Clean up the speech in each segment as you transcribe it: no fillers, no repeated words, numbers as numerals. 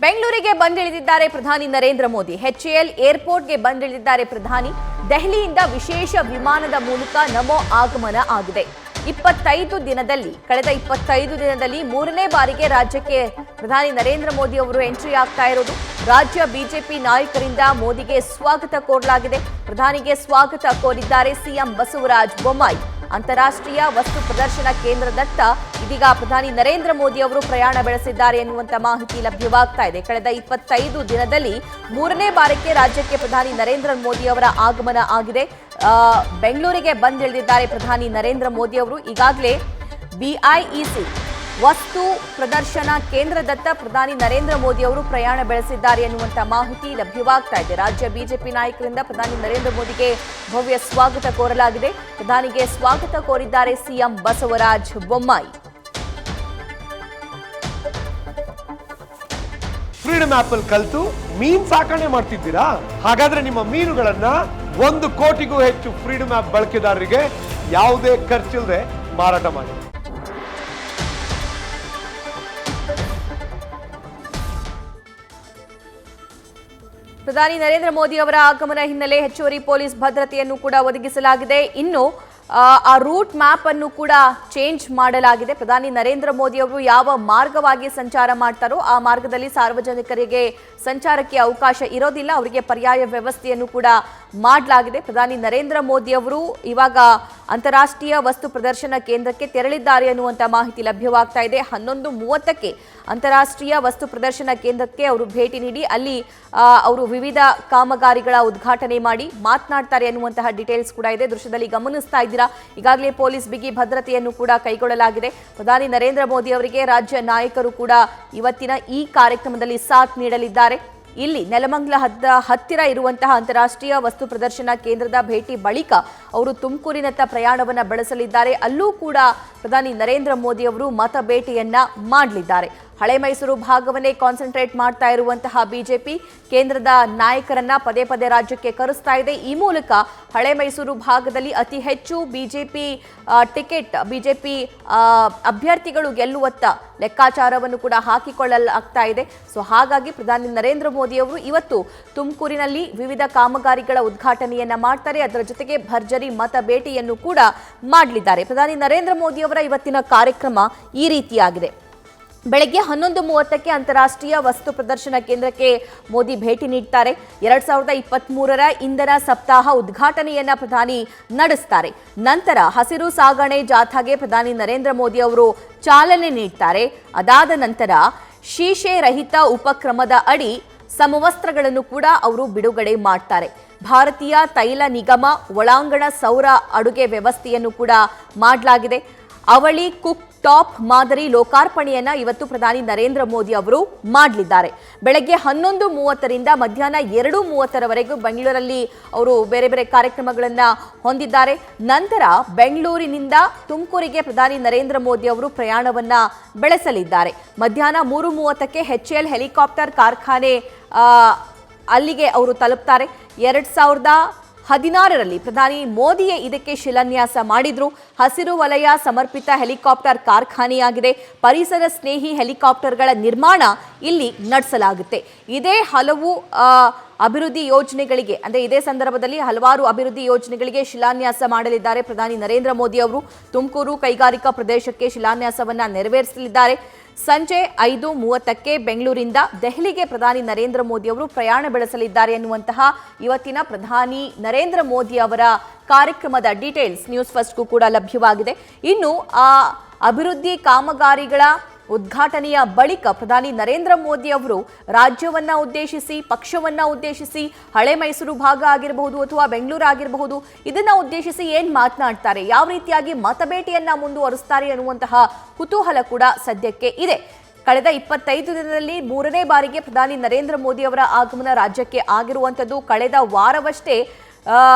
ಬೆಂಗಳೂರಿಗೆ ಬಂದಿಳಿದಿದ್ದಾರೆ ಪ್ರಧಾನಿ ನರೇಂದ್ರ ಮೋದಿ. HAL ಏರ್ಪೋರ್ಟ್ಗೆ ಬಂದಿಳಿದಿದ್ದಾರೆ ಪ್ರಧಾನಿ. ದೆಹಲಿಯಿಂದ ವಿಶೇಷ ವಿಮಾನದ ಮೂಲಕ ನಮೋ ಆಗಮನ ಆಗಿದೆ. ಕಳೆದ 25 ದಿನದಲ್ಲಿ ಮೂರನೇ ಬಾರಿಗೆ ರಾಜ್ಯಕ್ಕೆ ಪ್ರಧಾನಿ ನರೇಂದ್ರ ಮೋದಿ ಅವರು ಎಂಟ್ರಿ ಆಗ್ತಾ ಇರೋದು. ರಾಜ್ಯ ಬಿಜೆಪಿ ನಾಯಕರಿಂದ ಮೋದಿಗೆ ಸ್ವಾಗತ ಕೋರಲಾಗಿದೆ. ಪ್ರಧಾನಿಗೆ ಸ್ವಾಗತ ಕೋರಿದ್ದಾರೆ ಸಿಎಂ ಬಸವರಾಜ ಬೊಮ್ಮಾಯಿ. ಅಂತಾರಾಷ್ಟ್ರೀಯ ವಸ್ತು ಪ್ರದರ್ಶನ ಕೇಂದ್ರದತ್ತ ಇದೀಗ ಪ್ರಧಾನಿ ನರೇಂದ್ರ ಮೋದಿ ಅವರು ಪ್ರಯಾಣ ಬೆಳೆಸಿದ್ದಾರೆ ಎನ್ನುವಂತ ಮಾಹಿತಿ ಲಭ್ಯವಾಗ್ತಾ ಇದೆ. ಕಳೆದ 25 ದಿನದಲ್ಲಿ ಮೂರನೇ ಬಾರಿಗೆ ರಾಜ್ಯಕ್ಕೆ ಪ್ರಧಾನಿ ನರೇಂದ್ರ ಮೋದಿ ಅವರ ಆಗಮನ ಆಗಿದೆ. ಬೆಂಗಳೂರಿಗೆ ಬಂದಿಳಿದಿದ್ದಾರೆ ಪ್ರಧಾನಿ ನರೇಂದ್ರ ಮೋದಿ ಅವರು. ಈಗಾಗಲೇ BIEC ವಸ್ತು ಪ್ರದರ್ಶನ ಕೇಂದ್ರದತ್ತ ಪ್ರಧಾನಿ ನರೇಂದ್ರ ಮೋದಿ ಅವರು ಪ್ರಯಾಣ ಬೆಳೆಸಿದ್ದಾರೆ ಎನ್ನುವಂತ ಮಾಹಿತಿ ಲಭ್ಯವಾಗ್ತಾ ಇದೆ. ರಾಜ್ಯ ಬಿಜೆಪಿ ನಾಯಕರಿಂದ ಪ್ರಧಾನಿ ನರೇಂದ್ರ ಮೋದಿಗೆ ಭವ್ಯ ಸ್ವಾಗತ ಕೋರಲಾಗಿದೆ. ಪ್ರಧಾನಿಗೆ ಸ್ವಾಗತ ಕೋರಿದ್ದಾರೆ CM Basavaraj Bommai. Freedom app ಅಲ್ಲಿ ಕಲಿತು ಮೀನ್ ಸಾಕಣೆ ಮಾಡ್ತಿದ್ದೀರಾ? ಹಾಗಾದ್ರೆ ನಿಮ್ಮ ಮೀನುಗಳನ್ನ 1 ಕೋಟಿಗೂ ಹೆಚ್ಚು ಫ್ರೀಡಮ್ ಆಪ್ ಬಳಕೆದಾರರಿಗೆ ಯಾವುದೇ ಖರ್ಚಿಲ್ಲದೆ ಮಾರಾಟ ಮಾಡಿ. ಪ್ರಧಾನಿ ನರೇಂದ್ರ ಮೋದಿ ಅವರ ಆಗಮನ ಹಿನ್ನೆಲೆ ಹೆಚ್ಚುವರಿ ಪೊಲೀಸ್ ಭದ್ರತೆಯನ್ನು ಕೂಡ ಒದಗಿಸಲಾಗಿದೆ. ಇನ್ನು ಆ ರೂಟ್ ಮ್ಯಾಪ್ ಅನ್ನು ಕೂಡ ಚೇಂಜ್ ಮಾಡಲಾಗಿದೆ. ಪ್ರಧಾನಿ ನರೇಂದ್ರ ಮೋದಿ ಅವರು ಯಾವ ಮಾರ್ಗವಾಗಿ ಸಂಚಾರ ಮಾಡ್ತಾರೋ ಆ ಮಾರ್ಗದಲ್ಲಿ ಸಾರ್ವಜನಿಕರಿಗೆ ಸಂಚಾರಕ್ಕೆ ಅವಕಾಶ ಇರೋದಿಲ್ಲ. ಅವರಿಗೆ ಪರ್ಯಾಯ ವ್ಯವಸ್ಥೆಯನ್ನು ಕೂಡ ಮಾಡಲಾಗಿದೆ. ಪ್ರಧಾನಿ ನರೇಂದ್ರ ಮೋದಿ ಅವರು ಇವಾಗ ಅಂತಾರಾಷ್ಟ್ರೀಯ ವಸ್ತು ಪ್ರದರ್ಶನ ಕೇಂದ್ರಕ್ಕೆ ತೆರಳಿದ್ದಾರೆ ಅನ್ನುವಂಥ ಮಾಹಿತಿ ಲಭ್ಯವಾಗ್ತಾ ಇದೆ. 11:30ಕ್ಕೆ ಅಂತಾರಾಷ್ಟ್ರೀಯ ವಸ್ತು ಪ್ರದರ್ಶನ ಕೇಂದ್ರಕ್ಕೆ ಅವರು ಭೇಟಿ ನೀಡಿ ಅಲ್ಲಿ ಅವರು ವಿವಿಧ ಕಾಮಗಾರಿಗಳ ಉದ್ಘಾಟನೆ ಮಾಡಿ ಮಾತನಾಡ್ತಾರೆ ಅನ್ನುವಂತಹ ಡೀಟೇಲ್ಸ್ ಕೂಡ ಇದೆ. ದೃಶ್ಯದಲ್ಲಿ ಗಮನಿಸ್ತಾ ಇದ್ದೀರಾ, ಈಗಾಗಲೇ ಪೊಲೀಸ್ ಬಿಗಿ ಭದ್ರತೆಯನ್ನು ಕೂಡ ಕೈಗೊಳ್ಳಲಾಗಿದೆ. ಪ್ರಧಾನಿ ನರೇಂದ್ರ ಮೋದಿ ಅವರಿಗೆ ರಾಜ್ಯ ನಾಯಕರು ಕೂಡ ಇವತ್ತಿನ ಈ ಕಾರ್ಯಕ್ರಮದಲ್ಲಿ ಸಾಥ್ ನೀಡಲಿದ್ದಾರೆ. ಇಲ್ಲಿ ನೆಲಮಂಗಲ ಹತ್ತಿರ ಇರುವಂತಹ ಅಂತಾರಾಷ್ಟ್ರೀಯ ವಸ್ತು ಪ್ರದರ್ಶನ ಕೇಂದ್ರದ ಭೇಟಿ ಬಳಿಕ ಅವರು ತುಮಕೂರಿನತ್ತ ಪ್ರಯಾಣವನ್ನ ಬೆಳೆಸಲಿದ್ದಾರೆ. ಅಲ್ಲೂ ಕೂಡ ಪ್ರಧಾನಿ ನರೇಂದ್ರ ಮೋದಿ ಅವರು ಮತ ಭೇಟಿಯನ್ನ ಮಾಡಲಿದ್ದಾರೆ. ಹಳೆ ಮೈಸೂರು ಭಾಗವನ್ನೇ ಕಾನ್ಸಂಟ್ರೇಟ್ ಮಾಡ್ತಾ ಇರುವಂತಹ ಬಿಜೆಪಿ ಕೇಂದ್ರದ ನಾಯಕರನ್ನ ಪದೇ ಪದೇ ರಾಜ್ಯಕ್ಕೆ ಕರೆಸ್ತಾ ಇದೆ. ಈ ಮೂಲಕ ಹಳೆ ಮೈಸೂರು ಭಾಗದಲ್ಲಿ ಅತಿ ಹೆಚ್ಚು ಬಿಜೆಪಿ ಅಭ್ಯರ್ಥಿಗಳು ಗೆಲ್ಲುವತ್ತ ಲೆಕ್ಕಾಚಾರವನ್ನು ಕೂಡ ಹಾಕಿಕೊಳ್ಳಲಾಗ್ತಾ ಇದೆ. ಸೊ ಹಾಗಾಗಿ ಪ್ರಧಾನಿ ನರೇಂದ್ರ ಮೋದಿ ಅವರು ಇವತ್ತು ತುಮಕೂರಿನಲ್ಲಿ ವಿವಿಧ ಕಾಮಗಾರಿಗಳ ಉದ್ಘಾಟನೆಯನ್ನ ಮಾಡ್ತಾರೆ. ಅದರ ಜೊತೆಗೆ ಭರ್ಜರಿ ಮತ ಭೇಟಿಯನ್ನು ಕೂಡ ಮಾಡಲಿದ್ದಾರೆ. ಪ್ರಧಾನಿ ನರೇಂದ್ರ ಮೋದಿ ಅವರ ಇವತ್ತಿನ ಕಾರ್ಯಕ್ರಮ ಈ ರೀತಿಯಾಗಿದೆ. ಬೆಳಗ್ಗೆ 11:30ಕ್ಕೆ ಅಂತಾರಾಷ್ಟ್ರೀಯ ವಸ್ತು ಪ್ರದರ್ಶನ ಕೇಂದ್ರಕ್ಕೆ ಮೋದಿ ಭೇಟಿ ನೀಡ್ತಾರೆ. 2023ರ ಇಂಧನ ಸಪ್ತಾಹ ಉದ್ಘಾಟನೆಯನ್ನ ಪ್ರಧಾನಿ ನಡೆಸ್ತಾರೆ. ನಂತರ ಹಸಿರು ಸಾಗಣೆ ಜಾಥಾಗೆ ಪ್ರಧಾನಿ ನರೇಂದ್ರ ಮೋದಿ ಅವರು ಚಾಲನೆ ನೀಡ್ತಾರೆ. ಅದಾದ ನಂತರ ಶೀಶೆ ರಹಿತ ಉಪಕ್ರಮದ ಅಡಿ ಸಮವಸ್ತ್ರಗಳನ್ನು ಕೂಡ ಅವರು ಬಿಡುಗಡೆ ಮಾಡ್ತಾರೆ. ಭಾರತೀಯ ತೈಲ ನಿಗಮ ಒಳಾಂಗಣ ಸೌರ ಅಡುಗೆ ವ್ಯವಸ್ಥೆಯನ್ನು ಕೂಡ ಮಾಡಲಾಗಿದೆ. ಅವಳಿ ಕುಕ್ ಟಾಪ್ ಮಾದರಿ ಲೋಕಾರ್ಪಣೆಯನ್ನ ಇವತ್ತು ಪ್ರಧಾನಿ ನರೇಂದ್ರ ಮೋದಿ ಅವರು ಮಾಡಲಿದ್ದಾರೆ. ಬೆಳಗ್ಗೆ 11:30ರಿಂದ ಮಧ್ಯಾಹ್ನ 2:30ರವರೆಗೂ ಬೆಂಗಳೂರಲ್ಲಿ ಅವರು ಬೇರೆ ಬೇರೆ ಕಾರ್ಯಕ್ರಮಗಳನ್ನು ಹೊಂದಿದ್ದಾರೆ. ನಂತರ ಬೆಂಗಳೂರಿನಿಂದ ತುಮಕೂರಿಗೆ ಪ್ರಧಾನಿ ನರೇಂದ್ರ ಮೋದಿ ಅವರು ಪ್ರಯಾಣವನ್ನ ಬೆಳೆಸಲಿದ್ದಾರೆ. ಮಧ್ಯಾಹ್ನ 3:30ಕ್ಕೆ HAL ಹೆಲಿಕಾಪ್ಟರ್ ಕಾರ್ಖಾನೆ ಅಲ್ಲಿಗೆ ಅವರು ತಲುಪ್ತಾರೆ. 2016ರಲ್ಲಿ ಪ್ರಧಾನಿ ಮೋದಿಯೇ ಇದಕ್ಕೆ ಶಿಲಾನ್ಯಾಸ ಮಾಡಿದ್ರು. ಹಸಿರು ವಲಯ ಸಮರ್ಪಿತ ಹೆಲಿಕಾಪ್ಟರ್ ಕಾರ್ಖಾನೆಯಾಗಿದೆ. ಪರಿಸರ ಸ್ನೇಹಿ ಹೆಲಿಕಾಪ್ಟರ್ಗಳ ನಿರ್ಮಾಣ ಇಲ್ಲಿ ನಡೆಸಲಾಗುತ್ತೆ. ಇದೇ ಹಲವು ಅಭಿವೃದ್ಧಿ ಯೋಜನೆಗಳಿಗೆ ಇದೇ ಸಂದರ್ಭದಲ್ಲಿ ಹಲವಾರು ಅಭಿವೃದ್ಧಿ ಯೋಜನೆಗಳಿಗೆ ಶಿಲಾನ್ಯಾಸ ಮಾಡಲಿದ್ದಾರೆ ಪ್ರಧಾನಿ ನರೇಂದ್ರ ಮೋದಿ ಅವರು. ತುಮಕೂರು ಕೈಗಾರಿಕಾ ಪ್ರದೇಶಕ್ಕೆ ಶಿಲಾನ್ಯಾಸವನ್ನ ನೆರವೇರಿಸಲಿದ್ದಾರೆ. ಸಂಜೆ 5:30ಕ್ಕೆ ಬೆಂಗಳೂರಿಂದ ದೆಹಲಿಗೆ ಪ್ರಧಾನಿ ನರೇಂದ್ರ ಮೋದಿ ಅವರು ಪ್ರಯಾಣ ಬೆಳೆಸಲಿದ್ದಾರೆ ಎನ್ನುವಂತಹ ಇವತ್ತಿನ ಪ್ರಧಾನಿ ನರೇಂದ್ರ ಮೋದಿ ಅವರ ಕಾರ್ಯಕ್ರಮದ ಡೀಟೇಲ್ಸ್ ನ್ಯೂಸ್ ಫಸ್ಟ್ಗೂ ಕೂಡ ಲಭ್ಯವಾಗಿದೆ. ಇನ್ನು ಆ ಅಭಿವೃದ್ಧಿ ಕಾಮಗಾರಿಗಳ ಉದ್ಘಾಟನೆಯ ಬಳಿಕ ಪ್ರಧಾನಿ ನರೇಂದ್ರ ಮೋದಿ ಅವರು ರಾಜ್ಯವನ್ನ ಉದ್ದೇಶಿಸಿ, ಪಕ್ಷವನ್ನ ಉದ್ದೇಶಿಸಿ, ಹಳೆ ಮೈಸೂರು ಭಾಗ ಆಗಿರಬಹುದು ಅಥವಾ ಬೆಂಗಳೂರು ಆಗಿರಬಹುದು, ಇದನ್ನ ಉದ್ದೇಶಿಸಿ ಏನ್ ಮಾತನಾಡ್ತಾರೆ, ಯಾವ ರೀತಿಯಾಗಿ ಮತಭೇಟಿಯನ್ನ ಮುಂದುವರಿಸ್ತಾರೆ ಅನ್ನುವಂತಹ ಕುತೂಹಲ ಕೂಡ ಸದ್ಯಕ್ಕೆ ಇದೆ. ಕಳೆದ 25 ದಿನದಲ್ಲಿ ಮೂರನೇ ಬಾರಿಗೆ ಪ್ರಧಾನಿ ನರೇಂದ್ರ ಮೋದಿ ಅವರ ಆಗಮನ ರಾಜ್ಯಕ್ಕೆ ಆಗಿರುವಂಥದ್ದು. ಕಳೆದ ವಾರವಷ್ಟೇ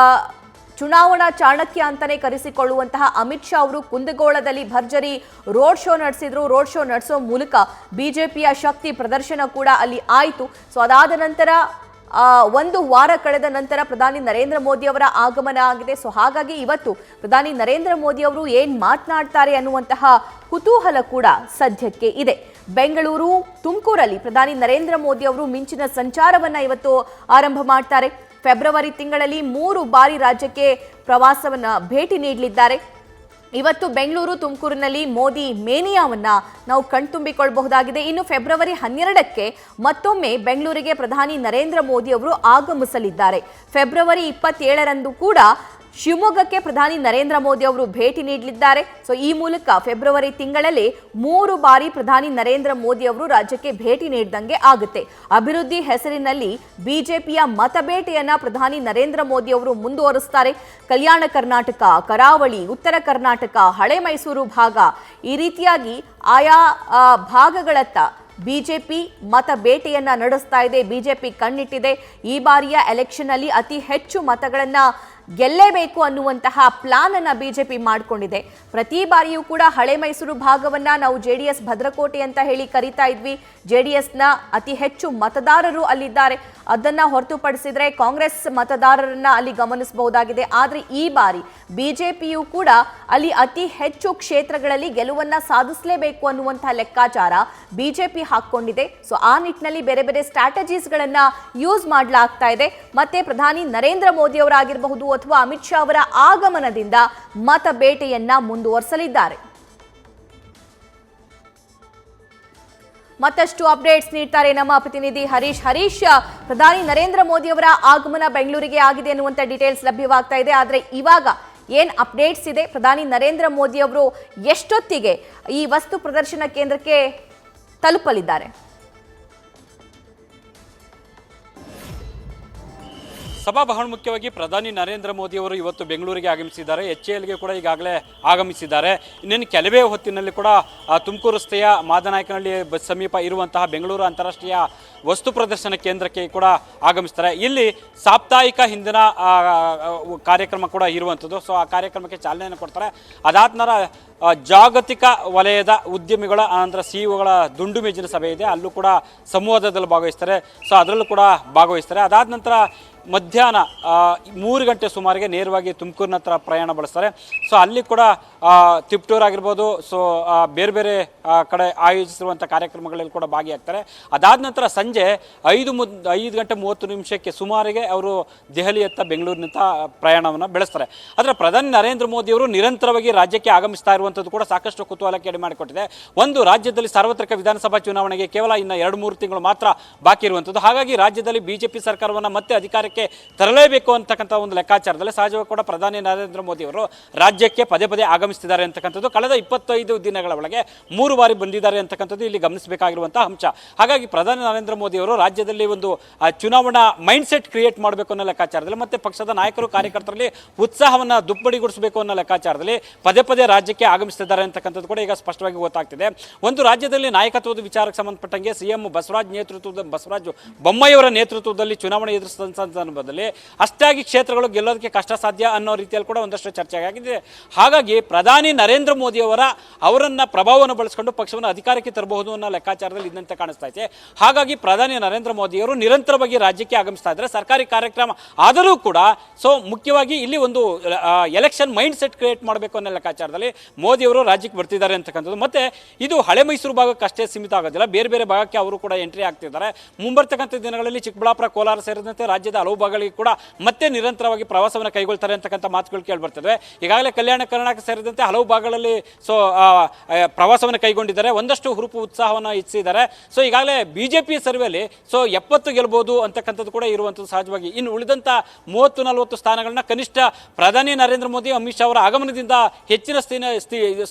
ಚುನಾವಣಾ ಚಾಣಕ್ಯ ಅಂತಾನೆ ಕರೆಸಿಕೊಳ್ಳುವಂತಹ ಅಮಿತ್ ಶಾ ಅವರು ಕುಂದಗೋಳದಲ್ಲಿ ಭರ್ಜರಿ ರೋಡ್ ಶೋ ನಡೆಸಿದ್ರು. ರೋಡ್ ಶೋ ನಡೆಸೋ ಮೂಲಕ ಬಿಜೆಪಿಯ ಶಕ್ತಿ ಪ್ರದರ್ಶನ ಕೂಡ ಅಲ್ಲಿ ಆಯಿತು. ಸೊ ಅದಾದ ನಂತರ ಒಂದು ವಾರ ಕಳೆದ ನಂತರ ಪ್ರಧಾನಿ ನರೇಂದ್ರ ಮೋದಿ ಅವರ ಆಗಮನ ಆಗಿದೆ. ಸೊ ಹಾಗಾಗಿ ಇವತ್ತು ಪ್ರಧಾನಿ ನರೇಂದ್ರ ಮೋದಿ ಅವರು ಏನ್ ಮಾತನಾಡ್ತಾರೆ ಅನ್ನುವಂತಹ ಕುತೂಹಲ ಕೂಡ ಸದ್ಯಕ್ಕೆ ಇದೆ. ಬೆಂಗಳೂರು ತುಮಕೂರಲ್ಲಿ ಪ್ರಧಾನಿ ನರೇಂದ್ರ ಮೋದಿ ಅವರು ಮಿಂಚಿನ ಸಂಚಾರವನ್ನ ಇವತ್ತು ಆರಂಭ ಮಾಡ್ತಾರೆ. ಫೆಬ್ರವರಿ ತಿಂಗಳಲ್ಲಿ 3 ಬಾರಿ ರಾಜ್ಯಕ್ಕೆ ಭೇಟಿ ನೀಡಲಿದ್ದಾರೆ. ಇವತ್ತು ಬೆಂಗಳೂರು ತುಮಕೂರಿನಲ್ಲಿ ಮೋದಿ ಮೇನಿಯಾವನ್ನ ನಾವು ಕಣ್ತುಂಬಿಕೊಳ್ಳಬಹುದಾಗಿದೆ. ಇನ್ನು ಫೆಬ್ರವರಿ 12ಕ್ಕೆ ಮತ್ತೊಮ್ಮೆ ಬೆಂಗಳೂರಿಗೆ ಪ್ರಧಾನಿ ನರೇಂದ್ರ ಮೋದಿ ಅವರು ಆಗಮಿಸಲಿದ್ದಾರೆ. ಫೆಬ್ರವರಿ 27ರಂದು ಕೂಡ ಶಿವಮೊಗ್ಗಕ್ಕೆ ಪ್ರಧಾನಿ ನರೇಂದ್ರ ಮೋದಿ ಅವರು ಭೇಟಿ ನೀಡಲಿದ್ದಾರೆ. ಸೊ ಈ ಮೂಲಕ ಫೆಬ್ರವರಿ ತಿಂಗಳಲ್ಲಿ 3 ಬಾರಿ ಪ್ರಧಾನಿ ನರೇಂದ್ರ ಮೋದಿ ಅವರು ರಾಜ್ಯಕ್ಕೆ ಭೇಟಿ ನೀಡಿದಂಗೆ ಆಗುತ್ತೆ. ಅಭಿವೃದ್ಧಿ ಹೆಸರಿನಲ್ಲಿ ಬಿಜೆಪಿಯ ಮತಬೇಟೆಯನ್ನ ಪ್ರಧಾನಿ ನರೇಂದ್ರ ಮೋದಿ ಅವರು ಮುಂದುವರಿಸ್ತಾರೆ. ಕಲ್ಯಾಣ ಕರ್ನಾಟಕ, ಕರಾವಳಿ, ಉತ್ತರ ಕರ್ನಾಟಕ, ಹಳೆ ಮೈಸೂರು ಭಾಗ ಈ ರೀತಿಯಾಗಿ ಆಯಾ ಭಾಗಗಳತ್ತ ಬಿಜೆಪಿ ಮತ ಬೇಟೆಯನ್ನ ನಡೆಸ್ತಾ ಇದೆ. ಬಿಜೆಪಿ ಕಣ್ಣಿಟ್ಟಿದೆ. ಈ ಬಾರಿಯ ಎಲೆಕ್ಷನ್ ಅಲ್ಲಿ ಅತಿ ಹೆಚ್ಚು ಮತಗಳನ್ನ ಗೆಲ್ಲೇಬೇಕು ಅನ್ನುವಂತಹ ಪ್ಲಾನ್ ಅನ್ನ ಬಿಜೆಪಿ ಮಾಡಿಕೊಂಡಿದೆ. ಪ್ರತಿ ಬಾರಿಯೂ ಕೂಡ ಹಳೆ ಮೈಸೂರು ಭಾಗವನ್ನ ನಾವು ಜೆಡಿಎಸ್ ಭದ್ರಕೋಟೆ ಅಂತ ಹೇಳಿ ಕರೀತಾ ಇದ್ವಿ. ಜೆಡಿಎಸ್ನ ಅತಿ ಹೆಚ್ಚು ಮತದಾರರು ಅಲ್ಲಿದ್ದಾರೆ. ಅದನ್ನ ಹೊರತುಪಡಿಸಿದ್ರೆ ಕಾಂಗ್ರೆಸ್ ಮತದಾರರನ್ನ ಅಲ್ಲಿ ಗಮನಿಸಬಹುದಾಗಿದೆ. ಆದ್ರೆ ಈ ಬಾರಿ ಬಿಜೆಪಿಯು ಕೂಡ ಅಲ್ಲಿ ಅತಿ ಹೆಚ್ಚು ಕ್ಷೇತ್ರಗಳಲ್ಲಿ ಗೆಲುವನ್ನ ಸಾಧಿಸಲೇಬೇಕು ಅನ್ನುವಂತಹ ಲೆಕ್ಕಾಚಾರ ಬಿಜೆಪಿ ಹಾಕೊಂಡಿದೆ. ಸೊ ಆ ನಿಟ್ಟಿನಲ್ಲಿ ಬೇರೆ ಬೇರೆ ಸ್ಟ್ರಾಟಜೀಸ್ಗಳನ್ನ ಯೂಸ್ ಮಾಡಲಾಗ್ತಾ ಇದೆ. ಮತ್ತೆ ಪ್ರಧಾನಿ ನರೇಂದ್ರ ಮೋದಿ ಅವರಾಗಿರಬಹುದು ಅಥವಾ ಅಮಿತ್ ಶಾ ಅವರ ಆಗಮನದಿಂದ ಮತ ಬೇಟೆಯನ್ನ ಮುಂದುವರಿಸಲಿದ್ದಾರೆ. ಮತ್ತಷ್ಟು ಅಪ್ಡೇಟ್ಸ್ ನೀಡ್ತಾರೆ ನಮ್ಮ ಪ್ರತಿನಿಧಿ ಹರೀಶ್. ಪ್ರಧಾನಿ ನರೇಂದ್ರ ಮೋದಿ ಅವರ ಆಗಮನ ಬೆಂಗಳೂರಿಗೆ ಆಗಿದೆ ಅನ್ನುವಂತ ಡೀಟೇಲ್ಸ್ ಲಭ್ಯವಾಗ್ತಾ ಇದೆ. ಆದ್ರೆ ಇವಾಗ ಏನ್ ಅಪ್ಡೇಟ್ಸ್ ಇದೆ? ಪ್ರಧಾನಿ ನರೇಂದ್ರ ಮೋದಿ ಅವರು ಎಷ್ಟೊತ್ತಿಗೆ ಈ ವಸ್ತು ಪ್ರದರ್ಶನ ಕೇಂದ್ರಕ್ಕೆ ತಲುಪಲಿದ್ದಾರೆ? ಸಭಾ ಬಹಳ ಮುಖ್ಯವಾಗಿ ಪ್ರಧಾನಿ ನರೇಂದ್ರ ಮೋದಿ ಅವರು ಇವತ್ತು ಬೆಂಗಳೂರಿಗೆ ಆಗಮಿಸಿದ್ದಾರೆ. HALಗೆ ಕೂಡ ಈಗಾಗಲೇ ಆಗಮಿಸಿದ್ದಾರೆ. ಇನ್ನೇನು ಕೆಲವೇ ಹೊತ್ತಿನಲ್ಲಿ ಕೂಡ ತುಮಕೂರು ರಸ್ತೆಯ ಮಾದನಾಯಕನಹಳ್ಳಿ ಬಸ್ ಸಮೀಪ ಇರುವಂತಹ ಬೆಂಗಳೂರು ಅಂತಾರಾಷ್ಟ್ರೀಯ ವಸ್ತು ಪ್ರದರ್ಶನ ಕೇಂದ್ರಕ್ಕೆ ಕೂಡ ಆಗಮಿಸ್ತಾರೆ. ಇಲ್ಲಿ ಸಾಪ್ತಾಹಿಕ ಹಿಂದಿನ ಕಾರ್ಯಕ್ರಮ ಕೂಡ ಇರುವಂಥದ್ದು. ಸೊ ಆ ಕಾರ್ಯಕ್ರಮಕ್ಕೆ ಚಾಲನೆಯನ್ನು ಕೊಡ್ತಾರೆ. ಅದಾದ ನಂತರ ಜಾಗತಿಕ ವಲಯದ ಉದ್ಯಮಿಗಳ ಅಂದರೆ ಸಿಇಒಗಳ ದುಂಡು ಮೇಜಿನ ಸಭೆ ಇದೆ. ಅಲ್ಲೂ ಕೂಡ ಸಂವಾದದಲ್ಲಿ ಭಾಗವಹಿಸ್ತಾರೆ. ಸೊ ಅದರಲ್ಲೂ ಕೂಡ ಭಾಗವಹಿಸ್ತಾರೆ. ಅದಾದ ನಂತರ ಮಧ್ಯಾಹ್ನ 3 ಗಂಟೆ ಸುಮಾರಿಗೆ ನೇರವಾಗಿ ತುಮಕೂರಿನ ಹತ್ರ ಪ್ರಯಾಣ ಬಳಸ್ತಾರೆ. ಸೊ ಅಲ್ಲಿ ಕೂಡ ತಿಪ್ಟೂರ್ ಆಗಿರ್ಬೋದು, ಸೊ ಬೇರೆ ಬೇರೆ ಕಡೆ ಆಯೋಜಿಸಿರುವಂಥ ಕಾರ್ಯಕ್ರಮಗಳಲ್ಲಿ ಕೂಡ ಭಾಗಿಯಾಗ್ತಾರೆ. ಅದಾದ ನಂತರ ಸಂಜೆ 5 ಗಂಟೆ 30 ನಿಮಿಷಕ್ಕೆ ಸುಮಾರಿಗೆ ಅವರು ದೆಹಲಿಯತ್ತ ಬೆಂಗಳೂರಿನಂತ ಪ್ರಯಾಣವನ್ನು ಬೆಳೆಸ್ತಾರೆ. ಆದರೆ ಪ್ರಧಾನಿ ನರೇಂದ್ರ ಮೋದಿ ಅವರು ನಿರಂತರವಾಗಿ ರಾಜ್ಯಕ್ಕೆ ಆಗಮಿಸ್ತಾ ಇರುವಂಥದ್ದು ಕೂಡ ಸಾಕಷ್ಟು ಕುತೂಹಲಕ್ಕೆ ಎಡೆ ಮಾಡಿಕೊಟ್ಟಿದೆ. ಒಂದು, ರಾಜ್ಯದಲ್ಲಿ ಸಾರ್ವತ್ರಿಕ ವಿಧಾನಸಭಾ ಚುನಾವಣೆಗೆ ಕೇವಲ ಇನ್ನು 2-3 ತಿಂಗಳು ಮಾತ್ರ ಬಾಕಿ ಇರುವಂಥದ್ದು. ಹಾಗಾಗಿ ರಾಜ್ಯದಲ್ಲಿ ಬಿಜೆಪಿ ಸರ್ಕಾರವನ್ನು ಮತ್ತೆ ಅಧಿಕಾರಕ್ಕೆ ತರಲೇಬೇಕು ಅಂತಕ್ಕಂಥ ಒಂದು ಲೆಕ್ಕಾಚಾರದಲ್ಲಿ ಸಹಜವಾಗಿ ಕೂಡ ಪ್ರಧಾನಿ ನರೇಂದ್ರ ಮೋದಿ ಅವರು ರಾಜ್ಯಕ್ಕೆ ಪದೇ ಪದೇ ಆಗಮಿಸ್ತಿದ್ದಾರೆ ಅಂತಕ್ಕಂಥದ್ದು. ಕಳೆದ 25 ದಿನಗಳ ಒಳಗೆ 3 ಬಾರಿ ಬಂದಿದ್ದಾರೆ ಅಂತಕ್ಕಂಥದ್ದು ಇಲ್ಲಿ ಗಮನಿಸಬೇಕಾಗಿರುವಂತಹ ಅಂಶ. ಹಾಗಾಗಿ ಪ್ರಧಾನಿ ನರೇಂದ್ರ ಮೋದಿ ಅವರು ರಾಜ್ಯದಲ್ಲಿ ಒಂದು ಚುನಾವಣಾ ಮೈಂಡ್ ಸೆಟ್ ಕ್ರಿಯೇಟ್ ಮಾಡಬೇಕು ಅನ್ನೋ ಲೆಕ್ಕಾಚಾರದಲ್ಲಿ, ಮತ್ತೆ ಪಕ್ಷದ ನಾಯಕರು ಕಾರ್ಯಕರ್ತರಲ್ಲಿ ಉತ್ಸಾಹವನ್ನು ದುಪ್ಪಡಿಗೊಳಿಸಬೇಕು ಅನ್ನೋ ಲೆಕ್ಕಾಚಾರದಲ್ಲಿ ಪದೇ ಪದೇ ರಾಜ್ಯಕ್ಕೆ ಆಗಮಿಸ್ತಿದ್ದಾರೆ ಅಂತಕ್ಕಂಥದ್ದು ಕೂಡ ಈಗ ಸ್ಪಷ್ಟವಾಗಿ ಗೊತ್ತಾಗ್ತಿದೆ. ಒಂದು, ರಾಜ್ಯದಲ್ಲಿ ನಾಯಕತ್ವದ ವಿಚಾರಕ್ಕೆ ಸಂಬಂಧಪಟ್ಟಂಗೆ ಸಿಎಂ ಬಸವರಾಜ ಬೊಮ್ಮಾಯಿಯವರ ನೇತೃತ್ವದಲ್ಲಿ ಚುನಾವಣೆ ಎದುರಿಸಿದ ಸಂದರ್ಭದಲ್ಲಿ ಅಷ್ಟಾಗಿ ಕ್ಷೇತ್ರಗಳು ಗೆಲ್ಲೋದಕ್ಕೆ ಕಷ್ಟ ಸಾಧ್ಯ ಅನ್ನೋ ರೀತಿಯಲ್ಲಿ ಕೂಡ ಒಂದಷ್ಟು ಚರ್ಚೆ ಆಗಿದೆ. ಹಾಗಾಗಿ ಪ್ರಧಾನಿ ನರೇಂದ್ರ ಮೋದಿ ಅವರನ್ನ ಪ್ರಭಾವವನ್ನು ಬಳಸಿಕೊಂಡು ಪಕ್ಷವನ್ನು ಅಧಿಕಾರಕ್ಕೆ ತರಬಹುದು ಅನ್ನೋ ಲೆಕ್ಕಾಚಾರದಲ್ಲಿ ಇದ್ದಂತೆ ಕಾಣಿಸ್ತಾ ಇದೆ. ಹಾಗಾಗಿ ಪ್ರಧಾನಿ ನರೇಂದ್ರ ಮೋದಿ ಅವರು ನಿರಂತರವಾಗಿ ರಾಜ್ಯಕ್ಕೆ ಆಗಮಿಸ್ತಾ ಇದ್ದಾರೆ. ಸರ್ಕಾರಿ ಕಾರ್ಯಕ್ರಮ ಆದರೂ ಕೂಡ ಸೊ ಮುಖ್ಯವಾಗಿ ಇಲ್ಲಿ ಒಂದು ಎಲೆಕ್ಷನ್ ಮೈಂಡ್ ಸೆಟ್ ಕ್ರಿಯೇಟ್ ಮಾಡಬೇಕು ಅನ್ನೋ ಲೆಕ್ಕಾಚಾರದಲ್ಲಿ ಮೋದಿ ಅವರು ರಾಜ್ಯಕ್ಕೆ ಬರ್ತಿದ್ದಾರೆ ಅಂತಕ್ಕಂಥದ್ದು. ಮತ್ತೆ ಇದು ಹಳೆ ಮೈಸೂರು ಭಾಗಕ್ಕೆ ಅಷ್ಟೇ ಸೀಮಿತ ಆಗೋದಿಲ್ಲ, ಬೇರೆ ಬೇರೆ ಭಾಗಕ್ಕೆ ಅವರು ಕೂಡ ಎಂಟ್ರಿ ಆಗ್ತಿದ್ದಾರೆ. ಮುಂಬರ್ತಕ್ಕಂಥ ದಿನಗಳಲ್ಲಿ ಚಿಕ್ಕಬಳ್ಳಾಪುರ, ಕೋಲಾರ ಸೇರಿದಂತೆ ರಾಜ್ಯದ ಹಲವು ಭಾಗಗಳಿಗೆ ಕೂಡ ಮತ್ತೆ ನಿರಂತರವಾಗಿ ಪ್ರವಾಸವನ್ನು ಕೈಗೊಳ್ತಾರೆ ಅಂತಕ್ಕಂಥ ಮಾತುಗಳು ಕೇಳಿ ಬರ್ತದೆ. ಈಗಾಗಲೇ ಕಲ್ಯಾಣ ಕರ್ನಾಟಕ ಸೇರಿದಂತೆ ಹಲವು ಭಾಗಗಳಲ್ಲಿ ಸೊ ಪ್ರವಾಸವನ್ನು ಕೈಗೊಂಡಿದ್ದಾರೆ. ಒಂದಷ್ಟು ಹುರುಪು ಉತ್ಸಾಹವನ್ನು ಹೆಚ್ಚಿಸಿದ್ದಾರೆ. ಸೊ ಈಗಾಗಲೇ ಬಿಜೆಪಿ ಸರ್ವೆಯಲ್ಲಿ ಸೊ 70 ಗೆಲ್ಬಹುದು ಅಂತಕ್ಕಂಥದ್ದು ಕೂಡ ಇರುವಂಥದ್ದು ಸಹಜವಾಗಿ. ಇನ್ನು ಉಳಿದಂಥ 30-40 ಸ್ಥಾನಗಳನ್ನ ಕನಿಷ್ಠ ಪ್ರಧಾನಿ ನರೇಂದ್ರ ಮೋದಿ, ಅಮಿತ್ ಶಾ ಅವರ ಆಗಮನದಿಂದ ಹೆಚ್ಚಿನ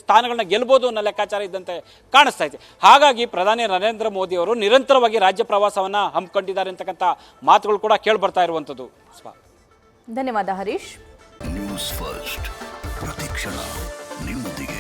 ಸ್ಥಾನಗಳನ್ನ ಗೆಲ್ಬಹುದು ಅನ್ನೋ ಲೆಕ್ಕಾಚಾರ ಇದ್ದಂತೆ ಕಾಣಿಸ್ತಾ ಇದೆ. ಹಾಗಾಗಿ ಪ್ರಧಾನಿ ನರೇಂದ್ರ ಮೋದಿ ಅವರು ನಿರಂತರವಾಗಿ ರಾಜ್ಯ ಪ್ರವಾಸವನ್ನು ಹಮ್ಮಿಕೊಂಡಿದ್ದಾರೆ ಅಂತಕ್ಕಂಥ ಮಾತುಗಳು ಕೂಡ ಕೇಳಿ ಬರ್ತಾ ಇರುವಂಥದ್ದು. ಧನ್ಯವಾದ ಹರೀಶ್. ನ್ಯೂಸ್ ಫಸ್ಟ್ ಪ್ರತಿಕ್ಷಣ ನಿಮ್ಮೊಂದಿಗೆ.